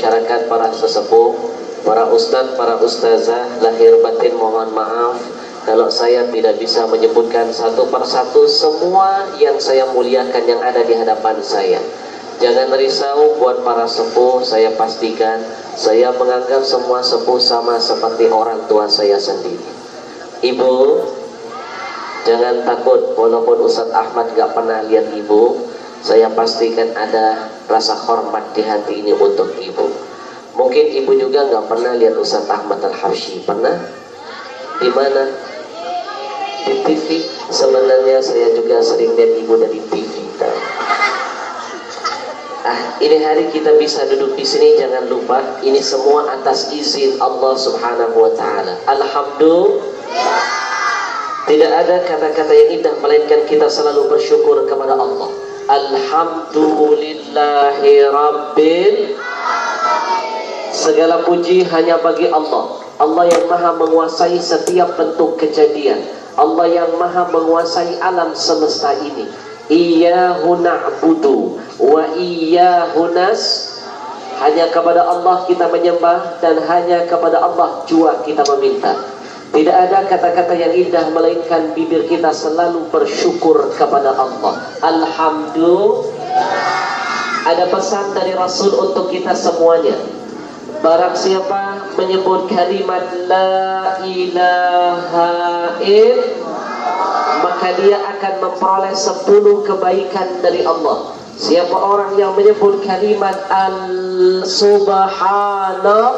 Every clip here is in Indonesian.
masyarakat, para sesepuh, para ustadz, para ustazah, lahir batin mohon maaf kalau saya tidak bisa menyebutkan satu persatu semua yang saya muliakan yang ada di hadapan saya. Jangan risau buat para sepuh, saya pastikan saya menganggap semua sepuh sama seperti orang tua saya sendiri. Ibu, jangan takut, walaupun Ustadz Ahmad gak pernah lihat ibu, saya pastikan ada rasa hormat di hati ini untuk ibu. Mungkin ibu juga gak pernah lihat Ustadz Ahmad Al-Habsyi, pernah? Di mana? Di TV. Sebenarnya saya juga sering lihat ibu dari TV. Ini hari kita bisa duduk di sini, jangan lupa ini semua atas izin Allah Subhanahu wa taala. Alhamdulillah. Tidak ada kata-kata yang indah melainkan kita selalu bersyukur kepada Allah. Alhamdulillahi rabbil. Segala puji hanya bagi Allah. Allah yang maha menguasai setiap bentuk kejadian. Allah yang maha menguasai alam semesta ini. Iyyahu na'budu wa iyyahu hanya kepada Allah kita menyembah dan hanya kepada Allah jua kita meminta. Tidak ada kata-kata yang indah melainkan bibir kita selalu bersyukur kepada Allah. Alhamdulillah. Ada pesan dari Rasul untuk kita semuanya. Barang siapa menyebut kalimat la ilaha illallah, maka dia akan memperoleh 10 kebaikan dari Allah. Siapa orang yang menyebut kalimat al-subhanallah,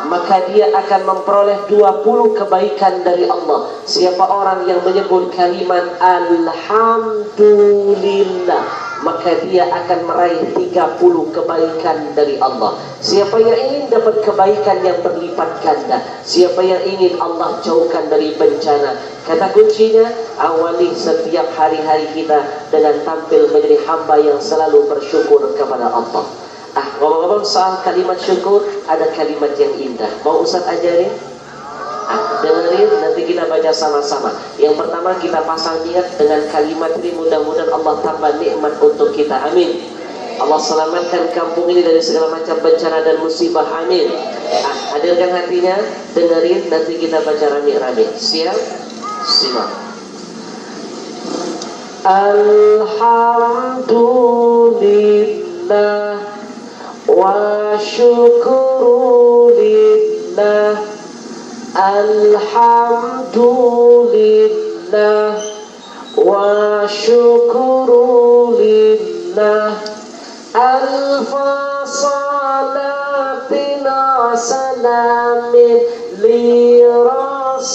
maka dia akan memperoleh 20 kebaikan dari Allah. Siapa orang yang menyebut kalimat alhamdulillah, maka dia akan meraih 30 kebaikan dari Allah. Siapa yang ingin dapat kebaikan yang berlipat ganda, siapa yang ingin Allah jauhkan dari bencana, kata kuncinya, awali setiap hari-hari kita dengan tampil menjadi hamba yang selalu bersyukur kepada Allah. Ngomong-ngomong soal kalimat syukur, ada kalimat yang indah. Mau Ustaz ajarin? Dengerin, nanti kita baca sama-sama. Yang pertama kita pasang niat dengan kalimat ini, mudah-mudahan Allah tambah nikmat untuk kita. Amin. Allah selamatkan kampung ini dari segala macam bencana dan musibah. Amin. Hadirkan hatinya, dengerin, nanti kita baca rame-rame. Siap? Simak. Alhamdulillah wa syukru lillah. Alhamdulillah wa syukru lillah. Alfa salatin wa salamin li rasulillah.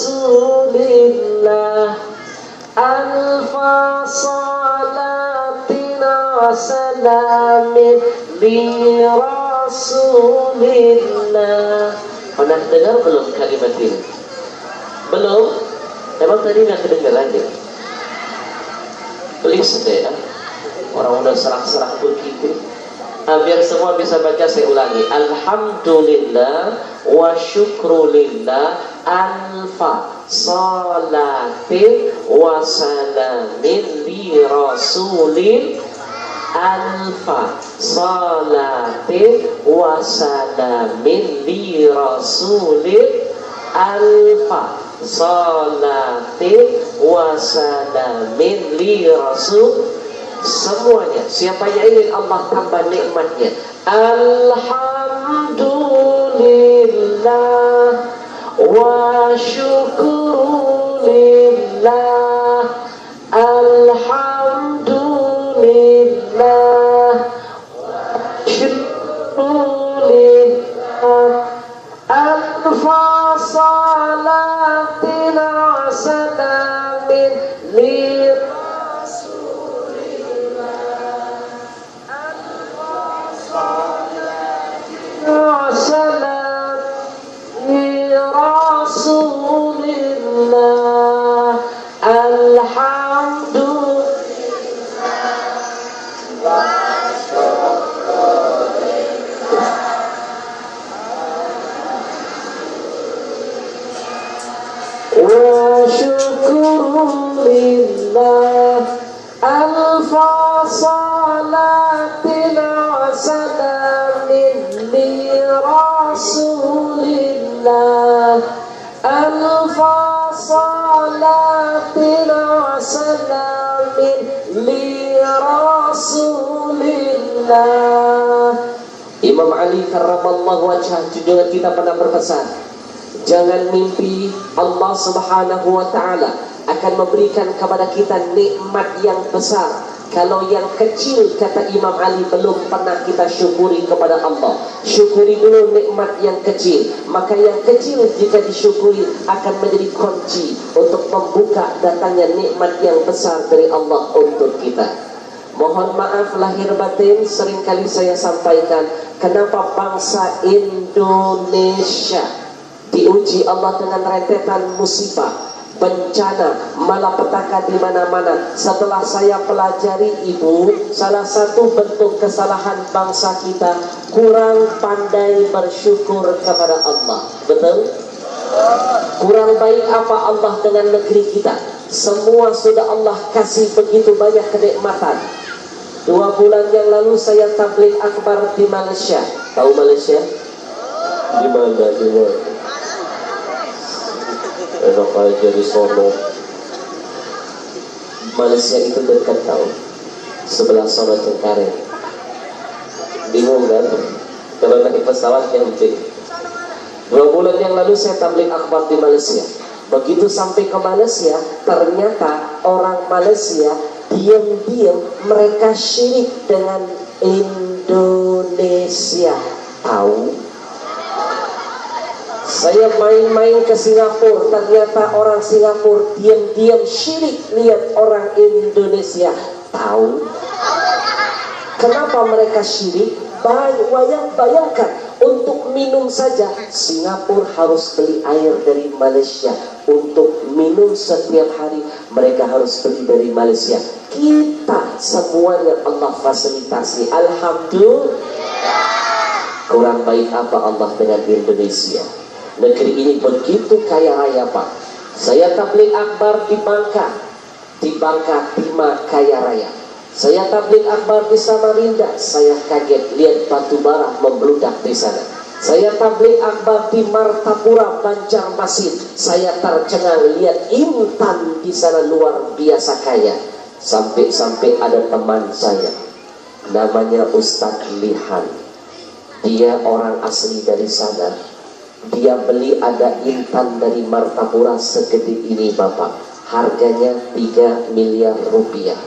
Alfa salatin wa salamin li rasulillah. Pernah dengar belum kalimat ini? Belum? Emang tadi nggak kedengeran ya? Please deh ya. Orang udah serak-serak begitu. Biar semua bisa baca, saya ulangi. Alhamdulillah wa syukrulillah. Alfa salatin wa salamin li rasulil. Alfa salatin wa salamin li rasulil. Alfa salatin wa salamin li rasul. Semuanya, siapa yang ingin Allah tambah nikmatnya, alhamdulillah wa syukrulillah. Alhamdulillah wa syukrulillah. Alfa salatin wa salamin li rasulillah. Alhamdulillah wa syukrulillah. Alfa salatin wa salamin li Rasulillah alfa salatin wa salamin li Rasulillah. Imam Ali karramallahu wajhah, junjungan kita pernah berpesan, jangan mimpi Allah subhanahu wa ta'ala akan memberikan kepada kita nikmat yang besar kalau yang kecil, kata Imam Ali, belum pernah kita syukuri kepada Allah. Syukuri dulu nikmat yang kecil, maka yang kecil jika disyukuri akan menjadi kunci untuk membuka datangnya nikmat yang besar dari Allah untuk kita. Mohon maaf lahir batin, seringkali saya sampaikan kenapa bangsa Indonesia diuji Allah dengan rentetan musibah, bencana, malapetaka di mana-mana. Setelah saya pelajari, Ibu, salah satu bentuk kesalahan bangsa kita kurang pandai bersyukur kepada Allah. Betul? Kurang baik apa Allah dengan negeri kita? Semua sudah Allah kasih begitu banyak kenikmatan. 2 bulan yang lalu saya tabligh akbar di Malaysia. Tahu Malaysia? Di mana? Enak aja di sono. Malaysia itu dekat tahu, sebelah sono Cengkareng. Bingung kan? Kalau naik pesawat yang penting. 2 bulan yang lalu saya tabligh akbar di Malaysia. Begitu sampai ke Malaysia, ternyata orang Malaysia diam-diam mereka syirik dengan Indonesia. Tahu? Saya main-main ke Singapura, ternyata orang Singapura diam-diam syirik lihat orang Indonesia. Tahu? Kenapa mereka syirik? Bayangkan, untuk minum saja Singapura harus beli air dari Malaysia. Untuk minum setiap hari mereka harus beli dari Malaysia. Kita semuanya Allah fasilitasi. Alhamdulillah. Kurang baik apa Allah dengan Indonesia? Negeri ini begitu kaya raya, Pak. Saya tabligh akbar di Bangka. Di Bangka Timah kaya raya. Saya tabligh akbar di Samarinda. Saya kaget lihat batu bara membludak di sana. Saya tabligh akbar di Martapura, Banjarmasin. Saya tercengang lihat intan di sana luar biasa kaya. Sampai-sampai ada teman saya, namanya Ustadz Lihan. Dia orang asli dari sana. Dia beli ada intan dari Martapura segede ini, Bapak. Harganya 3 miliar rupiah.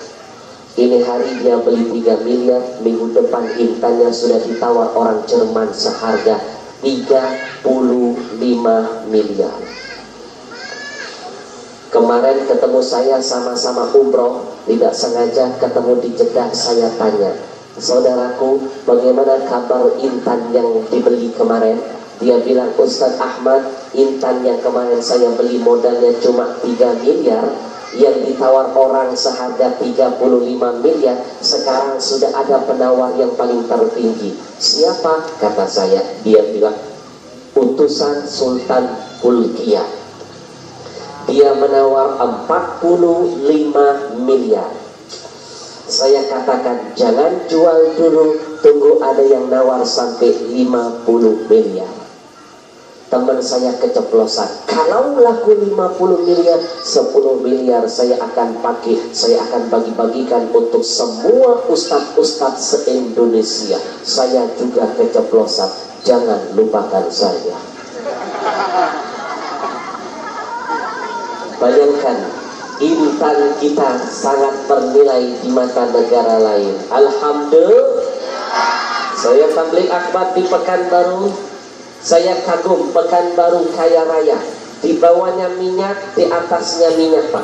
Ini hari dia beli 3 miliar, minggu depan intannya sudah ditawar orang Jerman seharga 35 miliar. Kemarin ketemu saya sama-sama umroh, tidak sengaja ketemu di Jeddah. Saya tanya, saudaraku, bagaimana kabar intan yang dibeli kemarin? Dia bilang, Ustadz Ahmad, intan yang kemarin saya beli modalnya cuma 3 miliar, yang ditawar orang seharga 35 miliar, sekarang sudah ada penawar yang paling tertinggi. Siapa? Kata saya. Dia bilang, utusan Sultan Bulkiah. Dia menawar 45 miliar. Saya katakan, jangan jual dulu, tunggu ada yang nawar sampai 50 miliar. Teman saya keceplosan, kalau laku 50 miliar, 10 miliar saya akan pakai, saya akan bagi-bagikan untuk semua ustadz-ustadz se-Indonesia. Saya juga keceplosan, jangan lupakan saya. Bayangkan, intan kita sangat bernilai di mata negara lain. Alhamdulillah. Saya tabligh akbar di Pekanbaru. Saya kagum, Pekanbaru kaya raya. Di bawahnya minyak, di atasnya minyak, Pak.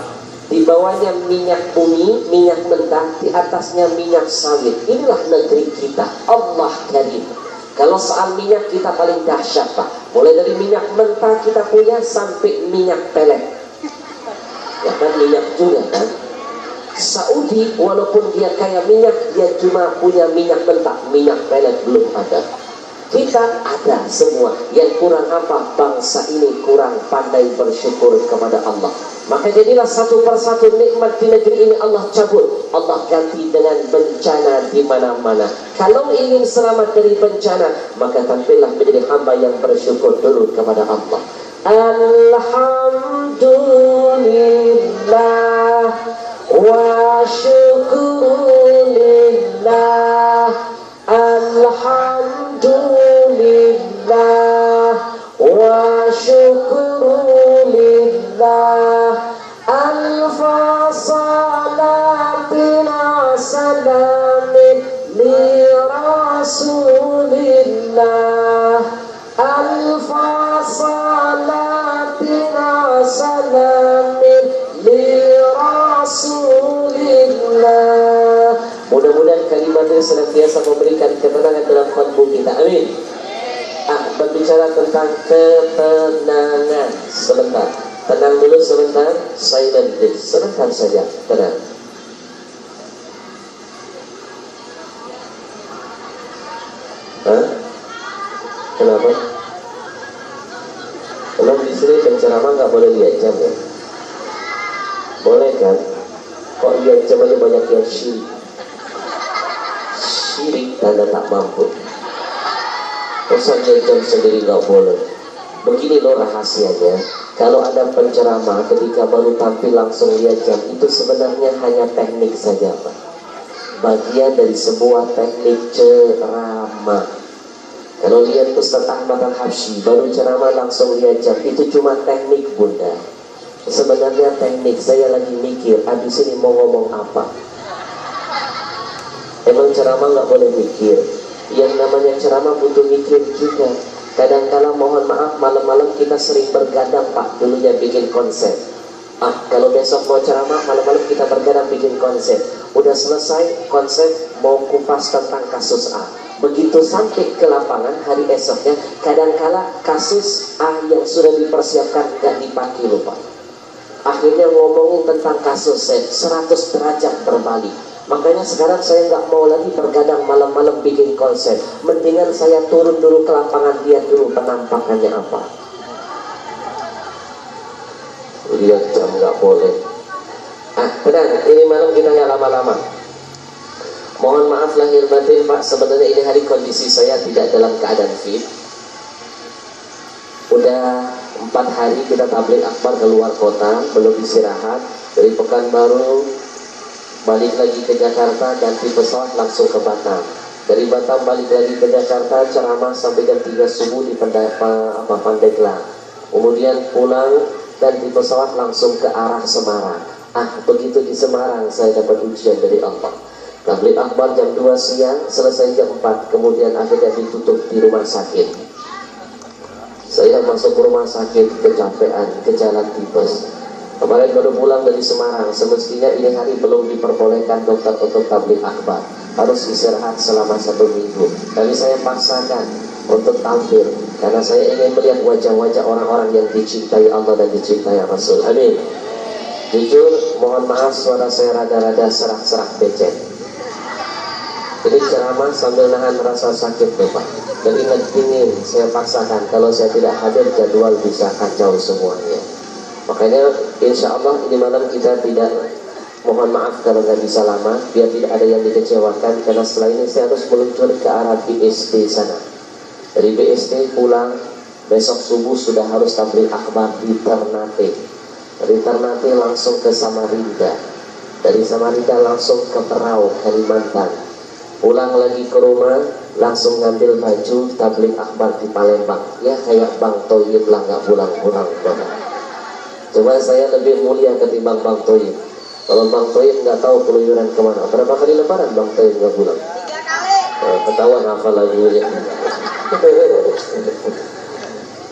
Di bawahnya minyak bumi, minyak mentah, di atasnya minyak sawit. Inilah negeri kita. Allah karim. Kalau soal minyak kita paling dahsyat, Pak. Mulai dari minyak mentah kita punya sampai minyak pelet. Ya kan, minyak juga kan. Saudi walaupun dia kaya minyak, dia cuma punya minyak mentah, minyak pelet belum ada. Kita ada semua. Yang kurang apa? Bangsa ini kurang pandai bersyukur kepada Allah. Maka jadilah satu persatu nikmat di negeri ini Allah cabut, Allah ganti dengan bencana di mana-mana. Kalau ingin selamat dari bencana, maka tampillah menjadi hamba yang bersyukur dulu kepada Allah. Alhamdulillah wa syukurillah. Alhamdulillah wa syukurillah. Alfa salatin salamin li rasulillah. Alfa salatin salamin li rasulillah. Mudah-mudahan kalimat ini senantiasa memberikan ketenangan dalam kalbu kita. Amin. Berbicara tentang ketenangan. Sebentar, tenang dulu sebentar. Silent please. Sebentar saja, tenang. Hah? Kenapa? Kalau di sini penceramah nggak boleh lihat jam ya? Boleh kan? Kok lihat jam aja banyak yang syirik. Syirik tanda tak mampu. Masa jam sendiri nggak boleh. Begini loh rahasianya. Kalau ada penceramah ketika baru tampil langsung lihat jam, itu sebenarnya hanya teknik saja Pak. Bagian dari sebuah teknik ceramah. Kalau lihat Ustaz Ahmad Al-Habsyi baru ceramah langsung lihat jam, itu cuma teknik bunda. Sebenarnya teknik, saya lagi mikir abis ini mau ngomong apa. Emang ceramah nggak boleh mikir. Yang namanya ceramah butuh mikir juga. Kadang-kala mohon maaf malam-malam kita sering bergadang Pak, dulunya bikin konsep. Kalau besok mau ceramah malam-malam kita bergadang bikin konsep. Udah selesai konsep mau kupas tentang kasus A. Begitu sampai ke lapangan hari esoknya, kadang-kala kasus A yang sudah dipersiapkan gak dipakai lupa. Akhirnya ngomongin tentang kasus Z 100 derajat berbalik. Makanya sekarang saya nggak mau lagi bergadang malam-malam bikin konsep. Mendingan saya turun dulu ke lapangan, lihat dulu penampakannya apa. Lihat jam nggak boleh. Tenang, ini malam kita nggak lama-lama. Mohon maaf lahir batin Pak, sebenarnya ini hari kondisi saya tidak dalam keadaan fit. Udah 4 hari kita tabligh akbar ke luar kota, belum istirahat. Dari Pekanbaru balik lagi ke Jakarta, ganti pesawat langsung ke Batam. Dari Batam balik lagi ke Jakarta, ceramah sampai jam 3 subuh di Pandeglang. Kemudian pulang dan di pesawat langsung ke arah Semarang. Begitu di Semarang saya dapat ujian dari Allah. Tabligh akbar jam 2 siang, selesai jam 4, kemudian akhirnya ditutup di rumah sakit. Saya masuk rumah sakit kecapean, kejalan tipes. Kemarin baru pulang dari Semarang, semestinya ini hari belum diperbolehkan dokter untuk tabligh akbar. Harus istirahat selama 1 minggu. Tapi saya paksakan untuk tampil, karena saya ingin melihat wajah-wajah orang-orang yang dicintai Allah dan dicintai Rasul. Amin. Jujur, mohon maaf suara saya rada-rada serak-serak becek. Jadi ceramah sambil nahan rasa sakit Bapak. Dan ingat dingin, saya paksakan. Kalau saya tidak hadir, jadwal bisa kacau semuanya. Makanya insya Allah ini malam kita tidak, mohon maaf kalau nggak bisa lama, biar tidak ada yang dikecewakan, karena setelah ini saya harus meluncur ke arah BSD sana. Dari BSD pulang, besok subuh sudah harus tabligh akbar di Ternate. Dari Ternate langsung ke Samarinda. Dari Samarinda langsung ke Berau, Kalimantan. Pulang lagi ke rumah, langsung ngambil baju tabligh akbar di Palembang. Ya kayak Bang Toyib lah, nggak pulang-pulang Bapak. Cuma saya lebih mulia ketimbang Bang Toyib. Kalau Bang Toyib nggak tahu keluyuran kemana. Berapa kali lebaran Bang Toyib nggak pulang? 3 kali. Ketahuan hafal lagunya.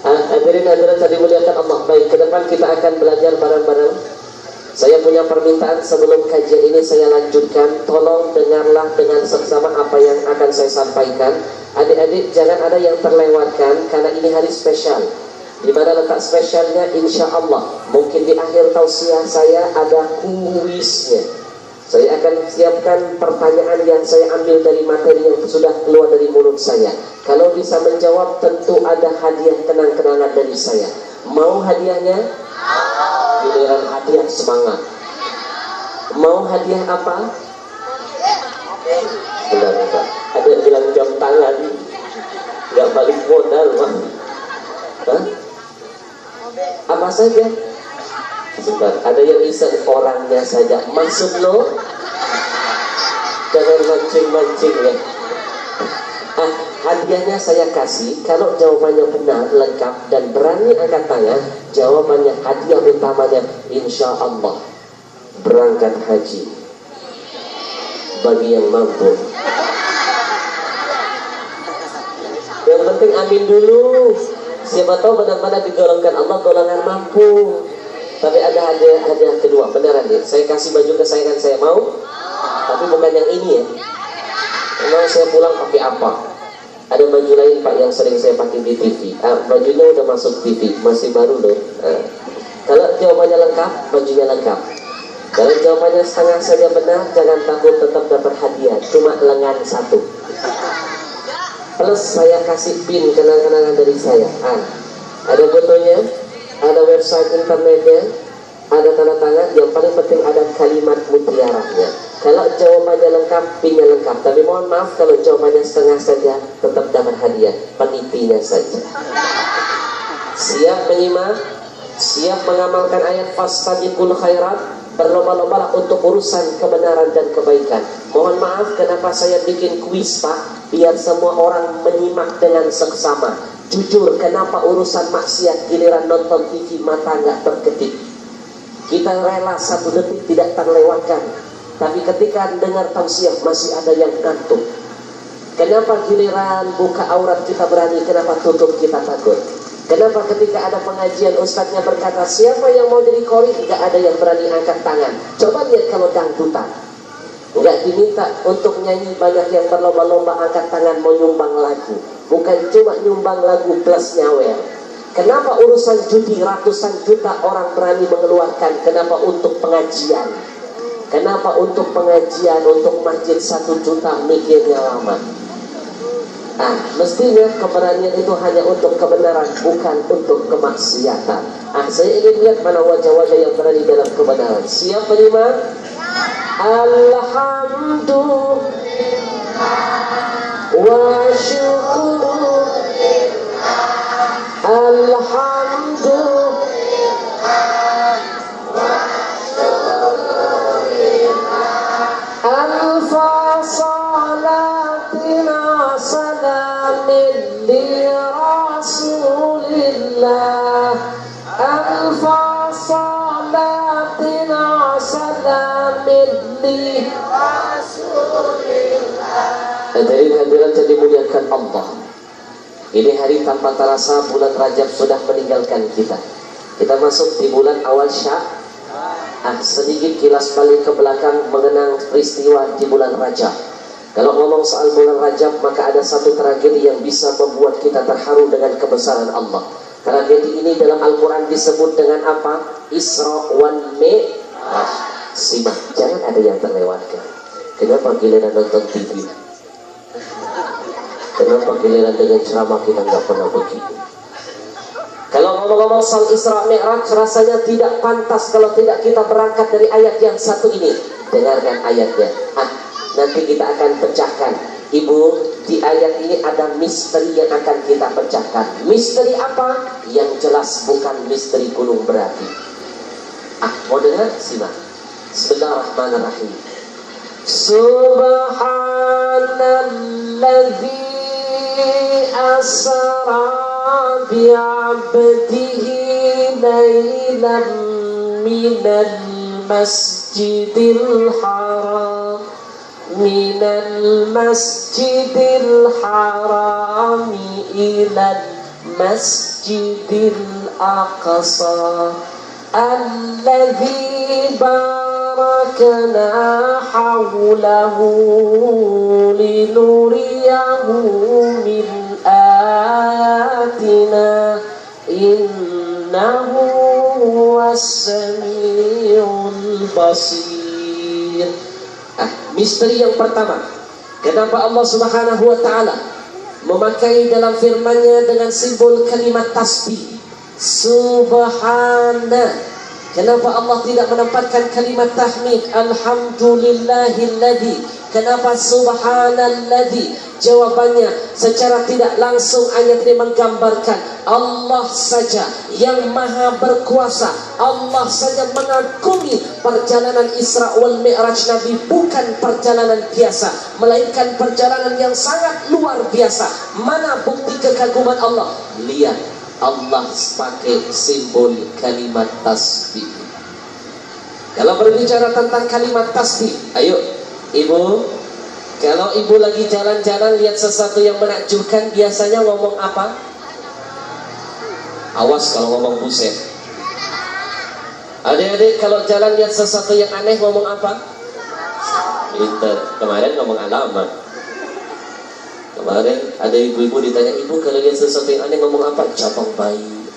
Hadirin tadi muliakan Allah. Baik, ke depan kita akan belajar bareng-bareng. Saya punya permintaan sebelum kajian ini saya lanjutkan. Tolong dengarlah dengan seksama apa yang akan saya sampaikan. Adik-adik jangan ada yang terlewatkan, karena ini hari spesial. Di mana letak spesialnya? Insya Allah mungkin di akhir tausiah saya ada kuisnya. Saya akan siapkan pertanyaan yang saya ambil dari materi yang sudah keluar dari mulut saya. Kalau bisa menjawab tentu ada hadiah kenang-kenangan dari saya. Mau hadiahnya? Giliran hadiah semangat. Mau hadiah apa? Bentar. Ada yang bilang jam tangan, nggak balik modal, Bang. Hah? Apa saja? Sebentar, ada yang iseng orangnya saja. Maksud lo? Jangan mancing-mancing ya. Hadiahnya saya kasih kalau jawabannya benar, lengkap dan berani angkat tangan. Jawabannya hadiah utamanya insya Allah berangkat haji bagi yang mampu. Yang penting amin dulu. Siapa tahu benar-benar digolongkan Allah golongan mampu. Tapi ada hadiah kedua, beneran nih. Saya kasih baju kesayangan saya, mau? Tapi bukan yang ini ya. Memang saya pulang pakai apa? Ada baju lain Pak yang sering saya pakai di TV. Bajunya udah masuk TV, masih baru loh. Kalau jawabannya lengkap, bajunya lengkap. Kalau jawabannya setengah saja benar, jangan takut, tetap dapat hadiah. Cuma lengan satu. Plus saya kasih pin kenang-kenangan dari saya. Ada fotonya, ada website internetnya, ada tanda tangan. Yang paling penting ada kalimat mutiaranya. Kalau jawabannya lengkap, pinnya lengkap. Tapi mohon maaf kalau jawabannya setengah saja, tetap dapat hadiah. Penitinya saja. Siap menyimak? Siap mengamalkan ayat fastabiqul khairat? Berlomba-lombalah untuk urusan kebenaran dan kebaikan. Mohon maaf kenapa saya bikin kuis Pak, biar semua orang menyimak dengan seksama. Jujur, kenapa urusan maksiat giliran nonton TV mata nggak terkedip? Kita rela 1 detik tidak terlewatkan, tapi ketika dengar tausiah masih ada yang ngantuk. Kenapa giliran buka aurat kita berani, kenapa tutup kita takut? Kenapa ketika ada pengajian ustadznya berkata siapa yang mau jadi qori, nggak ada yang berani angkat tangan? Coba lihat kalau dangdutan, nggak diminta untuk nyanyi, banyak yang berlomba-lomba angkat tangan mau nyumbang lagu. Bukan cuma nyumbang lagu plus nyawer. Kenapa urusan judi ratusan juta orang berani mengeluarkan? Kenapa untuk pengajian? Kenapa untuk pengajian, untuk masjid 1 juta mikirnya lama? Mestinya keberanian itu hanya untuk kebenaran, bukan untuk kemaksiatan. Saya ingin lihat mana wajah-wajah yang berani dalam kebenaran. Siap menyimak? Alhamdulillah wa syukur. Alhamdulillah alfa salatina salamin li rasulillah. Alfa salatina salamin li rasulillah. Hadirin hadirat yang dimuliakan Allah, ini hari tanpa terasa bulan Rajab sudah meninggalkan kita. Kita masuk di bulan awal sedikit kilas balik ke belakang mengenang peristiwa di bulan Rajab. Kalau ngomong soal bulan Rajab, maka ada satu tragedi yang bisa membuat kita terharu dengan kebesaran Allah. Tragedi ini dalam Al-Quran disebut dengan apa? Isra wal Mi'raj. Simak, jangan ada yang terlewatkan. Kenapa giliran nonton TV? Kenapa giliran dengan ceramah kita nggak pernah begitu? Kalau ngomong-ngomong soal Isra Mi'raj, rasanya tidak pantas kalau tidak kita berangkat dari ayat yang satu ini. Dengarkan ayatnya. Nanti kita akan pecahkan. Ibu, di ayat ini ada misteri yang akan kita pecahkan. Misteri apa? Yang jelas bukan misteri gunung berapi. Mau dengar? Simak. Bismillahirrahmanirrahim. Subhanalladzi asra bi'abdihi laylan minal masjidil haram ilal masjidil aqsa alladzi barakna hawlahu linuriyahu min ayatina innahu huwas samiul basir. Misteri yang pertama, kenapa Allah Subhanahu wa ta'ala memakai dalam firman-Nya dengan simbol kalimat tasbih. Subhana, Kenapa Allah tidak menempatkan kalimat tahmid? Alhamdulillahilladzi. Kenapa subhanalladzi? Jawabannya secara tidak langsung ayat ini menggambarkan Allah saja yang maha berkuasa. Allah saja mengagumi perjalanan Isra wal Mi'raj Nabi, bukan perjalanan biasa, melainkan perjalanan yang sangat luar biasa. Mana bukti kekaguman Allah? Lihat, Allah pakai simbol kalimat tasbih. Kalau berbicara tentang kalimat tasbih, ayo ibu, kalau ibu lagi jalan-jalan lihat sesuatu yang menakjubkan, biasanya ngomong apa? Awas kalau ngomong buset. Adik-adik kalau jalan lihat sesuatu yang aneh ngomong apa? Pinter. Kemarin ngomong alamat. Kemarin ada ibu-ibu ditanya, ibu kalau lihat sesuatu yang aneh ngomong apa? Cabang bayi.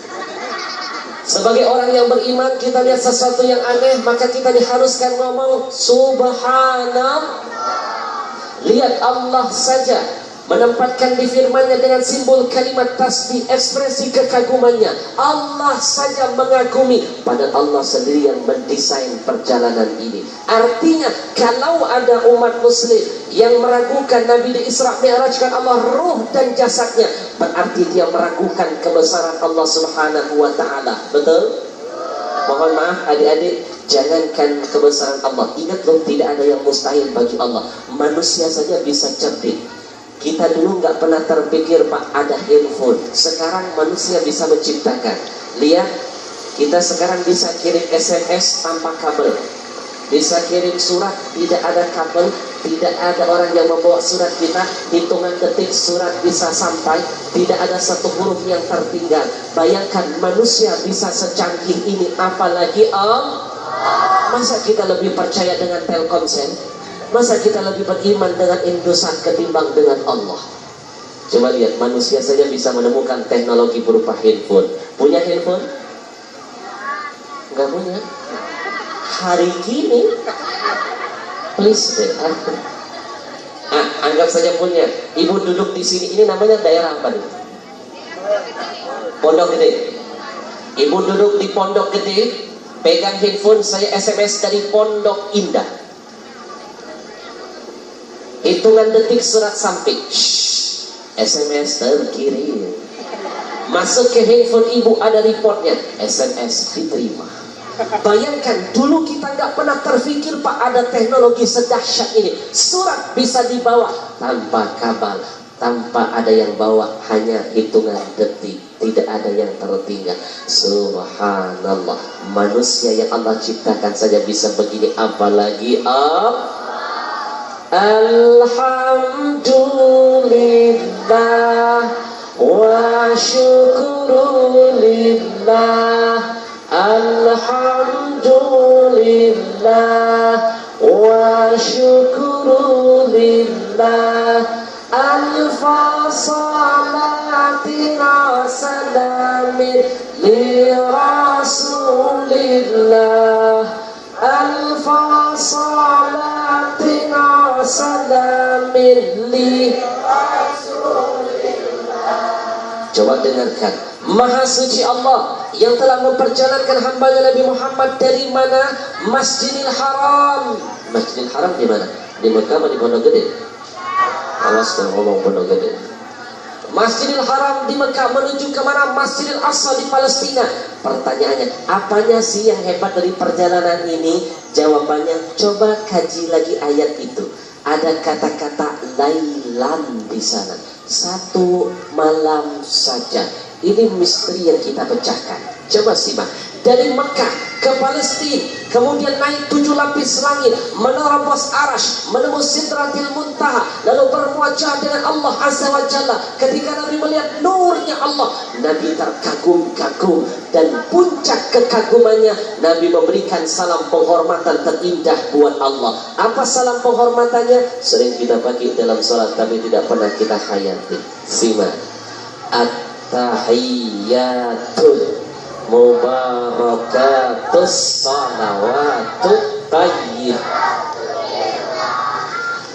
Sebagai orang yang beriman, kita lihat sesuatu yang aneh, maka kita diharuskan ngomong subhanallah. Lihat, Allah saja menempatkan di firman-Nya dengan simbol kalimat tasbih, ekspresi kekagumannya. Allah saja mengagumi, padahal Allah sendiri yang mendesain perjalanan ini. Artinya, kalau ada umat muslim yang meragukan Nabi di Isra Mi'rajkan Allah ruh dan jasadnya, berarti dia meragukan kebesaran Allah Subhanahu wa Ta'ala. Betul? Mohon maaf adik-adik, jangankan kebesaran Allah, ingat loh, tidak ada yang mustahil bagi Allah. Manusia saja bisa cerdik. Kita dulu nggak pernah terpikir Pak ada handphone. Sekarang manusia bisa menciptakan. Lihat, kita sekarang bisa kirim SMS tanpa kabel, bisa kirim surat tidak ada kabel, tidak ada orang yang membawa surat kita. Hitungan detik surat bisa sampai, tidak ada satu huruf yang tertinggal. Bayangkan manusia bisa secanggih ini, apalagi masa kita lebih percaya dengan Telkomsel? Masa kita lebih beriman dengan Indosat ketimbang dengan Allah? Coba lihat, manusia saja bisa menemukan teknologi berupa handphone. Punya handphone? Enggak punya. Hari ini, please deh. Anggap saja punya. Ibu duduk di sini, ini namanya daerah apa nih? Pondok Gede. Ibu duduk di Pondok Gede, pegang handphone, saya SMS dari Pondok Indah. Hitungan detik surat sampai, SMS terkirim. Masuk ke handphone ibu, ada reportnya, SMS diterima. Bayangkan, dulu kita nggak pernah terfikir Pak ada teknologi sedahsyat ini. Surat bisa dibawa tanpa kabel, tanpa ada yang bawa, hanya hitungan detik, tidak ada yang tertinggal. Subhanallah, manusia yang Allah ciptakan saja bisa begini, apalagi Alhamdulillah wa syukurulillah. Alhamdulillah wa syukurulillah. Alfa salatin wa salamin li rasulillah. Alfa salatin wa salamin li rasulillah. Coba dengarkan, Maha suci Allah yang telah memperjalankan hambanya Nabi Muhammad dari mana? Masjidil Haram. Masjidil Haram di mana? Di Mekah atau di Pondok Gede? Awas kalau ngomong Pondok Gede. Masjidil Haram di Mekah menuju ke mana? Masjidil Aqsa di Palestina. Pertanyaannya, apanya sih yang hebat dari perjalanan ini? Jawabannya, coba kaji lagi ayat itu. Ada kata-kata lailan di sana. Satu malam saja. Ini misteri yang kita pecahkan. Coba simak. Dari Mekah ke Palestina, kemudian naik 7 lapis langit, menerobos arash, menembus Sidratil Muntaha, lalu berwajah dengan Allah Azza wa Jalla. Ketika Nabi melihat nurnya Allah, Nabi terkagum-kagum, dan puncak kekagumannya, Nabi memberikan salam penghormatan terindah buat Allah. Apa salam penghormatannya? Sering kita pakai dalam sholat, tapi tidak pernah kita hayati. Simak. At-tahiyyatul mubarakatus salawatut tayyib.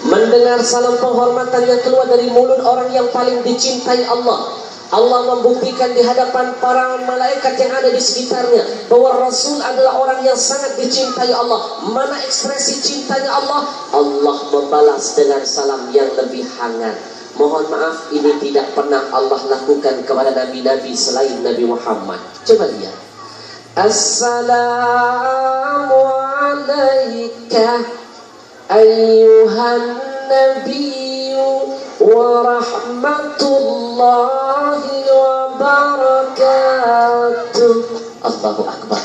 Mendengar salam penghormatan yang keluar dari mulut orang yang paling dicintai Allah, Allah membuktikan di hadapan para malaikat yang ada di sekitarnya bahwa Rasul adalah orang yang sangat dicintai Allah. Mana ekspresi cintanya Allah? Allah membalas dengan salam yang lebih hangat. Mohon maaf, ini tidak pernah Allah lakukan kepada nabi-nabi selain Nabi Muhammad. Coba lihat. Assalamu alaika ayyuhan nabiyyu wa rahmatullahi wa barakatuh. Allahu Akbar.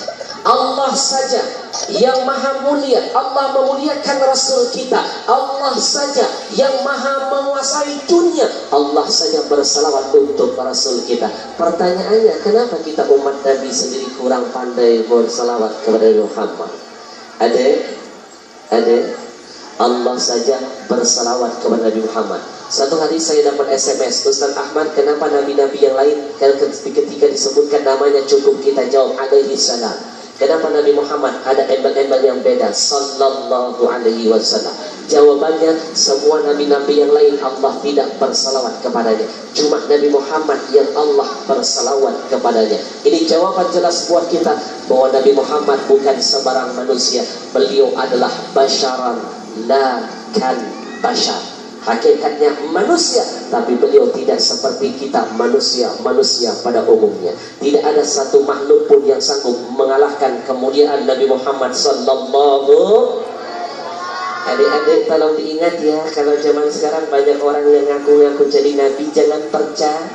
Allah saja yang maha mulia. Allah memuliakan Rasul kita. Allah saja yang maha menguasai dunia. Allah saja bersalawat untuk Rasul kita. Pertanyaannya, kenapa kita umat Nabi sendiri kurang pandai bersalawat kepada Muhammad? Ada Allah saja bersalawat kepada Nabi Muhammad. Satu hari saya dapat SMS, Ustaz Ahmad, kenapa nabi-nabi yang lain ketika disebutkan namanya cukup kita jawab alaihi salam? Kenapa Nabi Muhammad ada embel-embel yang beda? Sallallahu alaihi wasallam. Jawabannya, semua nabi-nabi yang lain Allah tidak bersalawat kepadanya. Cuma Nabi Muhammad yang Allah bersalawat kepadanya. Ini jawaban jelas buat kita bahwa Nabi Muhammad bukan sembarang manusia. Beliau adalah basyaran la kal bashar. Hakikatnya manusia, tapi beliau tidak seperti kita manusia pada umumnya. Tidak ada satu makhluk pun yang sanggup mengalahkan kemuliaan Nabi Muhammad sallallahu. Adik-adik tolong diingat ya, kalau zaman sekarang banyak orang yang ngaku-ngaku jadi nabi, jangan percaya.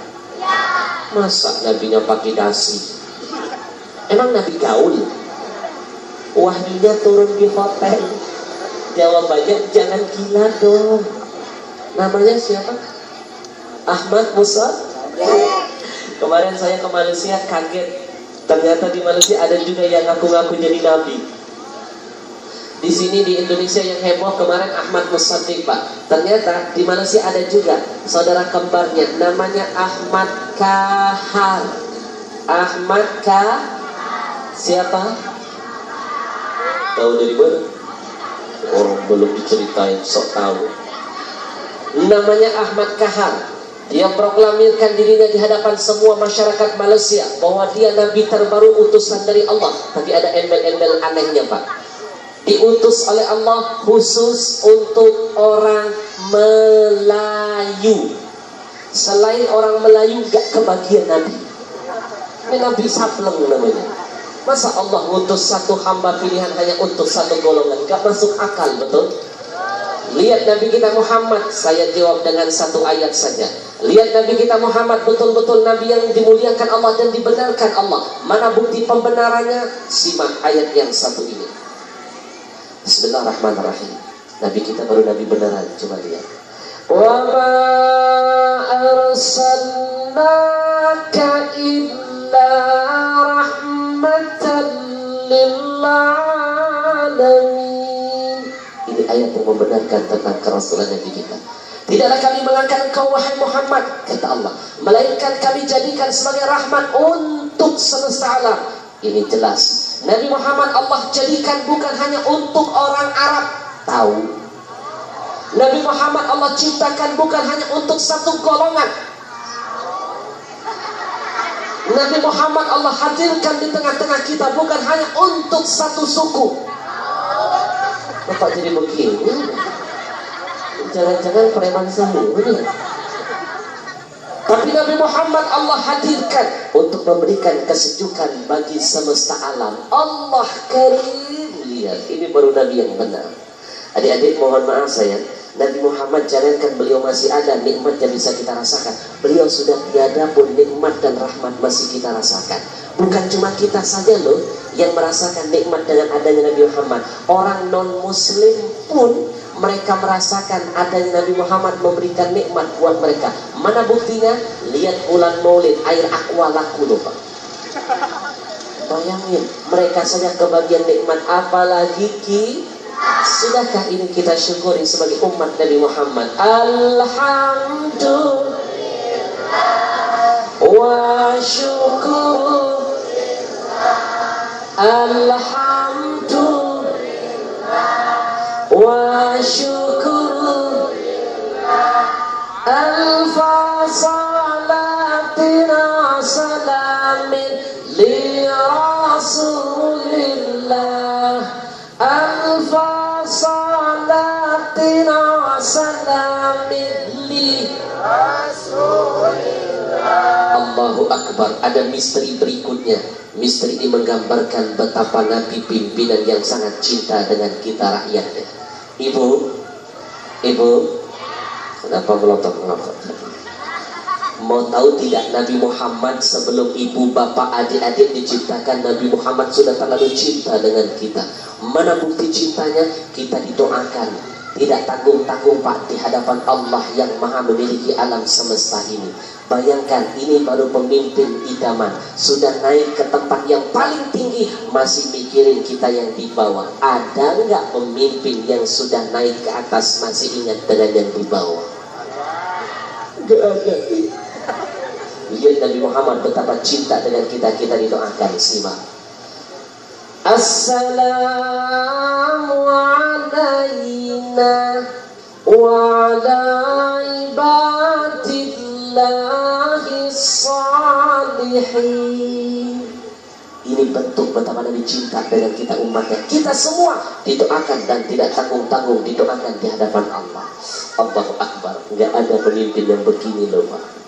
Masa nabinya pakai dasi? Emang nabi gaul? Wahyunya turun di hotel. Jawabannya jangan gila dong. Namanya siapa? Ahmad Musa. Kemarin saya ke Malaysia kaget. Ternyata di Malaysia ada juga yang ngaku-ngaku jadi nabi. Di sini di Indonesia yang heboh kemarin Ahmad Musaddiq, Pak. Ternyata di Malaysia ada juga saudara kembarnya namanya Ahmad Kahar. Ahmad siapa? Tahu dari mana? Orang belum diceritain, sok tahu. Namanya Ahmad Kahar. Dia proklamirkan dirinya di hadapan semua masyarakat Malaysia bahwa dia nabi terbaru utusan dari Allah. Tapi ada embel-embel anehnya, Pak. Diutus oleh Allah khusus untuk orang Melayu. Selain orang Melayu gak kebagian nabi. Ini nabi sableng namanya. Masa Allah utus satu hamba pilihan hanya untuk satu golongan? Gak masuk akal, betul? Lihat Nabi kita Muhammad, saya jawab dengan satu ayat saja. Lihat Nabi kita Muhammad, betul-betul Nabi yang dimuliakan Allah dan dibenarkan Allah. Mana bukti pembenarannya? Simak ayat yang satu ini. Bismillahirrahmanirrahim. Nabi kita baru Nabi beneran, coba lihat. Wa ma arsalnaka illa rahmatan lil alamin. Ini ayat yang membenarkan tentang kerasulan Nabi kita. Tidaklah kami mengangkat engkau wahai Muhammad, kata Allah, melainkan kami jadikan sebagai rahmat untuk semesta alam. Ini jelas. Nabi Muhammad Allah jadikan bukan hanya untuk orang Arab. Tahu? Nabi Muhammad Allah ciptakan bukan hanya untuk satu golongan. Nabi Muhammad Allah hadirkan di tengah-tengah kita bukan hanya untuk satu suku. Bapak jadi begini, jangan-jangan preman semua. Tapi Nabi Muhammad Allah hadirkan untuk memberikan kesejukan bagi semesta alam. Allah karim. Lihat, ini baru Nabi yang benar. Adik-adik mohon maaf saya, Nabi Muhammad jangankan beliau masih ada nikmat yang bisa kita rasakan, beliau sudah tiada pun nikmat dan rahmat masih kita rasakan. Bukan cuma kita saja loh yang merasakan nikmat dengan adanya Nabi Muhammad. Orang non-muslim pun mereka merasakan adanya Nabi Muhammad memberikan nikmat buat mereka. Mana buktinya? Lihat bulan Maulid, air aqua laku loh Pak. Bayangin, mereka saja kebagian nikmat, apalagi sudahkah ini kita syukuri sebagai umat Nabi Muhammad? Alhamdulillah wa syukur. Alhamdulillah wa syukur. Alfa salatir salamin li Rasulillah alfa salatin wa salamin li Rasulillah. Allahu Akbar. Ada misteri berikutnya. Misteri ini menggambarkan betapa Nabi pimpinan yang sangat cinta dengan kita rakyatnya. Ibu, kenapa melotot-melotot? Mau tahu tidak, Nabi Muhammad sebelum ibu, bapak, adik-adik diciptakan, Nabi Muhammad sudah terlalu cinta dengan kita. Mana bukti cintanya? Kita didoakan, tidak tanggung-tanggung Pak, di hadapan Allah yang maha memiliki alam semesta ini. Bayangkan, ini baru pemimpin idaman, sudah naik ke tempat yang paling tinggi, masih mikirin kita yang di bawah. Ada nggak pemimpin yang sudah naik ke atas masih ingat dengan yang di bawah? Nggak ada. Lihat Nabi Muhammad betapa cinta dengan kita, kita didoakan. Simak. Assalamu alayna wa ala ibadillahi salihin. Ini bentuk betapa Nabi cinta dengan kita umatnya. Kita semua didoakan dan tidak tanggung-tanggung didoakan di hadapan Allah. Allahu Akbar. Nggak ada pemimpin yang begini loh Pak.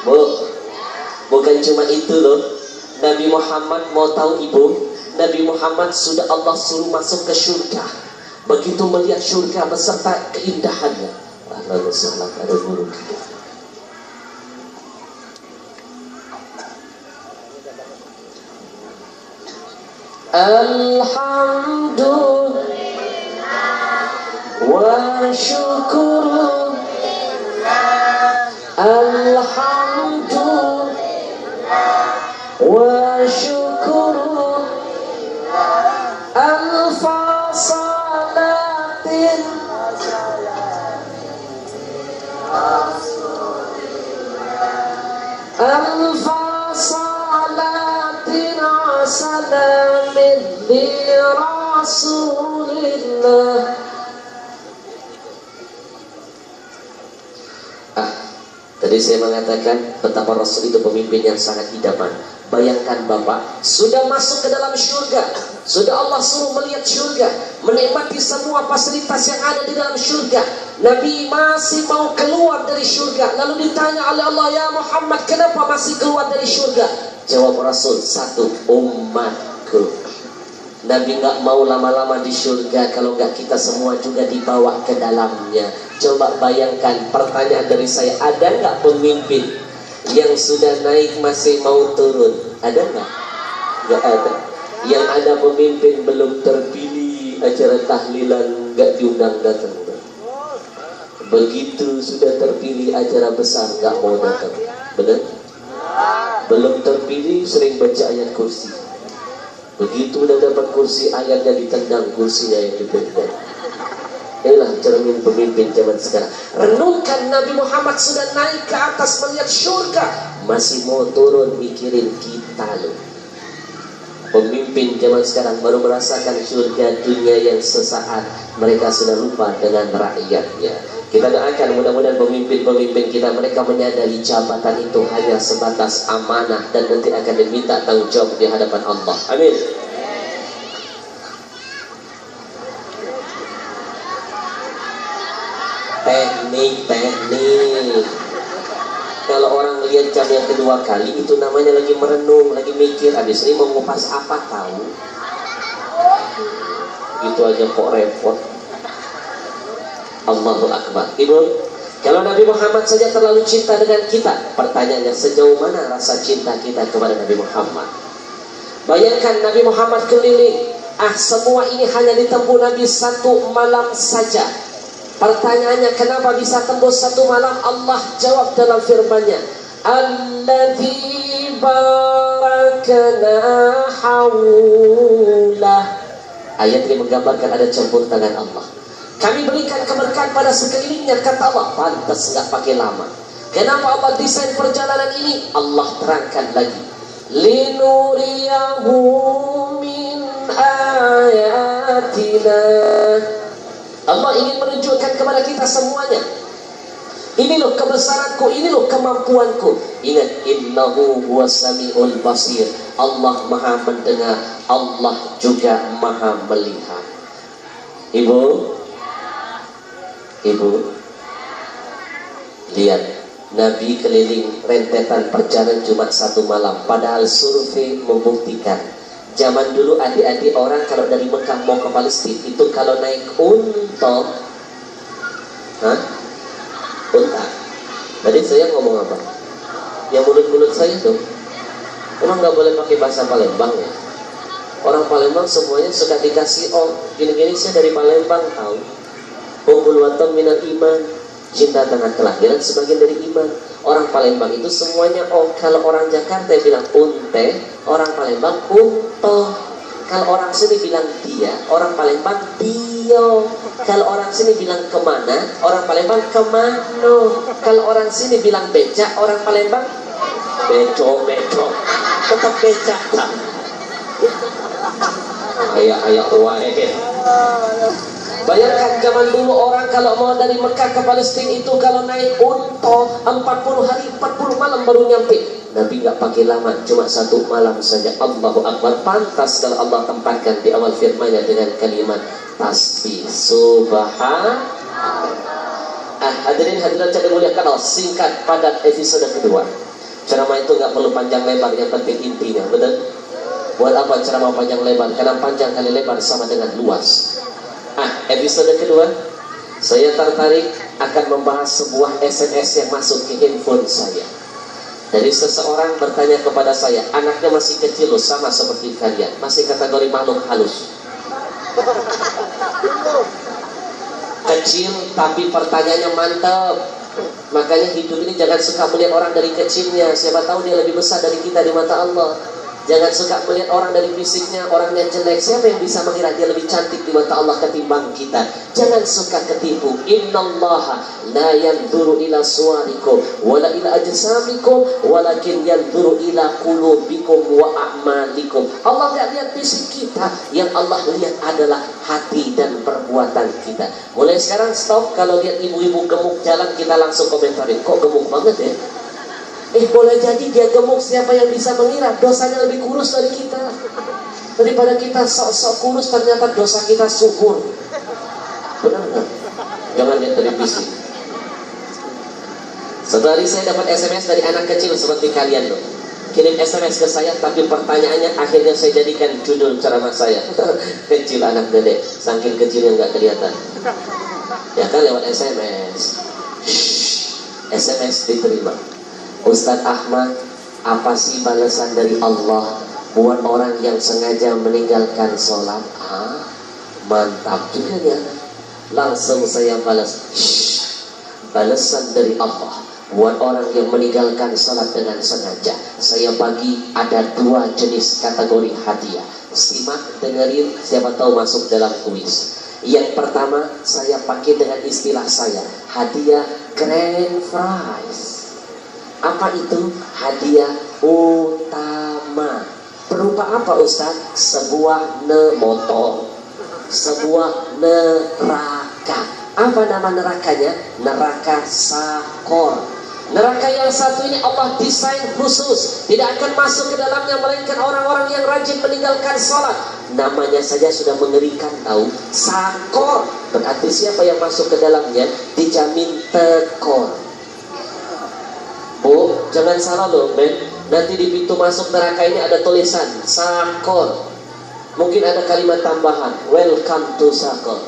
Bu, bukan cuma itu loh. Nabi Muhammad, mau tahu ibu, Nabi Muhammad sudah Allah suruh masuk ke surga. Begitu melihat surga beserta keindahannya, lalu salah ada guru kita. Alhamdulillah wa syukur. Alhamdulillah wa syukur. Alfa salatin alfa salatin wa salamin li Rasulillah. Tadi saya mengatakan betapa Rasul itu pemimpin yang sangat idaman. Bayangkan Bapak, sudah masuk ke dalam surga, sudah Allah suruh melihat surga, menikmati semua fasilitas yang ada di dalam surga. Nabi masih mau keluar dari surga, lalu ditanya oleh Allah, ya Muhammad, kenapa masih keluar dari surga? Jawab Rasul, satu, umatku. Nabi nggak mau lama-lama di surga kalau nggak kita semua juga dibawa ke dalamnya. Coba bayangkan, pertanyaan dari saya, ada nggak pemimpin yang sudah naik masih mau turun? Ada nggak? Nggak ada. Yang ada pemimpin belum terpilih, acara tahlilan nggak diundang datang. Begitu sudah terpilih acara besar nggak mau datang. Benar? Belum terpilih sering baca ayat kursi. Begitu udah dapat kursi, ayatnya ditendang, kursinya yang dipendang. Inilah cermin pemimpin zaman sekarang. Renungkan, Nabi Muhammad sudah naik ke atas melihat surga, masih mau turun mikirin kita loh. Pemimpin zaman sekarang baru merasakan surga dunia yang sesaat, mereka sudah lupa dengan rakyatnya. Kita doakan mudah-mudahan pemimpin-pemimpin kita, mereka menyadari jabatan itu hanya sebatas amanah dan nanti akan diminta tanggung jawab di hadapan Allah. Amin. Teknik. Kalau orang melihat jam yang kedua kali, itu namanya lagi merenung, lagi mikir, habis ini mau ngupas apa tahu. Itu aja kok repot. Allahu Akbar. Ibu, kalau Nabi Muhammad saja terlalu cinta dengan kita, pertanyaannya sejauh mana rasa cinta kita kepada Nabi Muhammad? Bayangkan Nabi Muhammad keliling, semua ini hanya ditempuh Nabi satu malam saja. Pertanyaannya, kenapa bisa tembus satu malam? Allah jawab dalam firman-Nya, Alladzi barakna haulah. Ayat ini menggambarkan ada campur tangan Allah. Kami berikan keberkahan pada sekelilingnya, kata Allah. Pantas nggak pakai lama. Kenapa Allah desain perjalanan ini? Allah terangkan lagi. Linuriyahu min ayatina. Allah ingin menunjukkan kepada kita semuanya Ini loh kebesaranku, ini loh kemampuanku. Ingat, innahu huwas samiul basir. Allah maha mendengar, Allah juga maha melihat. Ibu, lihat, Nabi keliling rentetan perjalanan cuma 1 malam. Padahal survei membuktikan zaman dulu adik-adik orang kalau dari Mekah mau ke Palestina itu kalau naik unta, unta. Tadi saya ngomong apa? Yang mulut-mulut saya tuh, emang nggak boleh pakai bahasa Palembang ya? Orang Palembang semuanya suka dikasih gini-gini, saya dari Palembang tahu. Hubbul watan minal iman, cinta tanah kelahiran sebagian dari iman. Orang Palembang itu semuanya kalau orang Jakarta bilang unte, orang Palembang unto. Kalau orang sini bilang dia, orang Palembang dio. Kalau orang sini bilang kemana, orang Palembang kemano. Kalau orang sini bilang becak, orang Palembang beco. Tetap becak. Ayah wae. Bayangkan zaman dulu orang kalau mau dari Mekah ke Palestina itu kalau naik unta 40 hari 40 malam baru nyampe. Nabi nggak pakai lama, cuma 1 malam saja. Allahu Akbar. Pantas kalau Allah tempatkan di awal firman-Nya dengan kalimat tasbih subhanallah. Hadirin hadirat yang dimuliakan Allah, singkat padat episode kedua. Ceramah itu nggak perlu panjang lebar, yang penting intinya, betul? Buat apa ceramah panjang lebar? Karena panjang kali lebar sama dengan luas. Episode kedua, saya tertarik akan membahas sebuah SMS yang masuk ke handphone saya. Dari seseorang bertanya kepada saya, anaknya masih kecil loh, sama seperti kalian, masih kategori makhluk halus. Kecil tapi pertanyaannya mantap. Makanya hidup ini jangan suka melihat orang dari kecilnya. Siapa tahu dia lebih besar dari kita di mata Allah. Jangan suka melihat orang dari fisiknya, orangnya jelek. Siapa yang bisa mengira dia lebih cantik di mata Allah ketimbang kita? Jangan suka ketipu. Innallaha la yanzuru ila suwarikum wala ila ajsamikum walakin yanzuru ila qulubikum wa a'malikum. Allah tidak lihat fisik kita, yang Allah lihat adalah hati dan perbuatan kita. Mulai sekarang stop kalau lihat ibu-ibu gemuk jalan kita langsung komentarin, kok gemuk banget ya? Boleh jadi dia gemuk, siapa yang bisa mengira dosanya lebih kurus dari kita. Daripada kita sok-sok kurus, ternyata dosa kita subur. Benar nggak? Jangan lihat televisi. Setelah hari saya dapat SMS dari anak kecil seperti kalian loh. Kirim SMS ke saya, tapi pertanyaannya akhirnya saya jadikan judul ceramah saya. Kecil anak dedek, saking kecilnya nggak kelihatan. Ya kan lewat SMS. SMS diterima. Ustadz Ahmad, apa sih balasan dari Allah buat orang yang sengaja meninggalkan sholat? Mantap juga ya. Langsung saya balas, balasan dari Allah buat orang yang meninggalkan sholat dengan sengaja. Saya bagi ada 2 jenis kategori hadiah. Simak, dengerin, siapa tahu masuk dalam kuis. Yang pertama saya pakai dengan istilah saya, hadiah grand prize. Apa itu? Hadiah utama. Berupa apa Ustaz? Sebuah motor, sebuah neraka. Apa nama nerakanya? Neraka Sakor. Neraka yang satu ini Allah desain khusus, tidak akan masuk ke dalamnya melainkan orang-orang yang rajin meninggalkan sholat. Namanya saja sudah mengerikan tahu, Sakor. Berarti siapa yang masuk ke dalamnya dijamin tekor. Bu, jangan salah loh, Ben. Nanti di pintu masuk neraka ini ada tulisan Sakor. Mungkin ada kalimat tambahan, welcome to Sakor.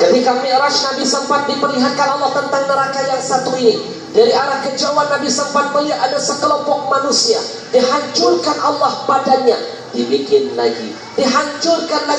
Ketika Mi'raj, Nabi sempat diperlihatkan Allah tentang neraka yang satu ini. Dari arah kejauhan Nabi sempat melihat ada sekelompok manusia. Dihancurkan Allah badannya, dibikin lagi, dihancurkan lagi.